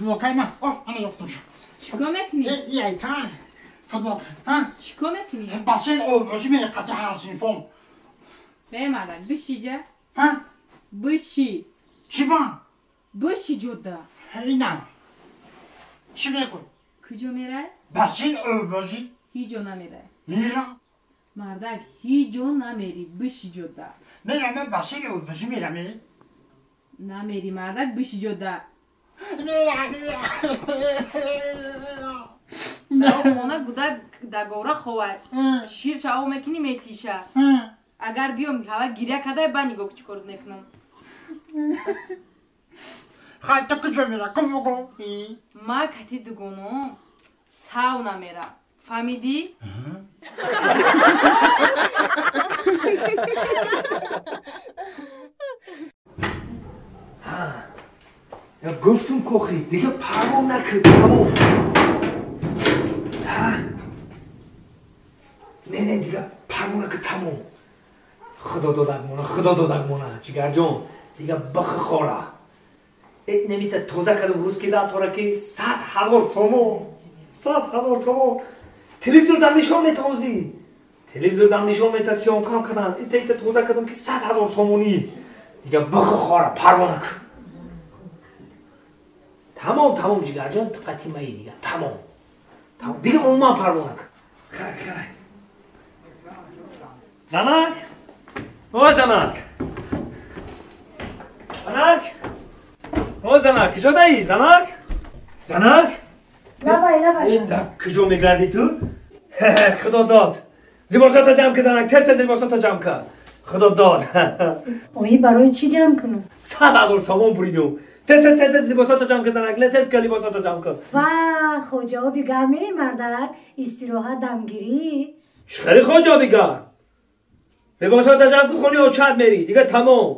فوتبال من همه رفتم شد چیکار میکنی؟ یه ایتان فوتبال ها؟ چیکار میکنی؟ باشین او باشی میره قطعه هستین فون بمردک بشی جا؟ ها؟ بشی چی با؟ بشی جدا اینم چی میکن؟ کجا میره؟ باشین او باشی هیچ جا نمیره میرم مردک هیچ جا نمیری بشی جدا میرم من باشین او باشی میرم نمیری مردک بشی جدا مانا گودا دگوره خواه شیر شاو میکنی میتیشه اگر بیام که گیره کده بانی گو چی کرد نکنم خواهی تو کجا میره کم بگو ما کتی دگونو ساو نمیره فهمیدی؟ یا گفتم کوخی دیگه پرام نکرد تمام نه دیگه پرام نکرد تمام خدا دادک مونه جگر جون دیگه بخ خوره نمیته توزه کدوم روز که داد که 100,000 سومو 100,000 سومو تلویزیون دم نشون میتازی تلویزیون دم نشون میتا سیام کام کنن ایتا توزه کدوم که 100,000 سومونی دیگه بخ خوره پرام نکرد تمام جگر جان قطعی مایی دیگه تمام دیگه اونما پروا نکن خیر زنک او زنک کجا دایی زنک لبای کجا میگردی تو خدا داد لباساتا جمع که زنک تست لباساتا جمع که خدا داد اوی برای چی جمع کنم 100,000 سومون بریدو تست لباساتا جمع که زنک تست که لباساتا جمع که خوجا بیگر میری مردک استراحت دمگیری خیلی خوجا بیگر لباساتا جمع که خونی و چند میری دیگه تمام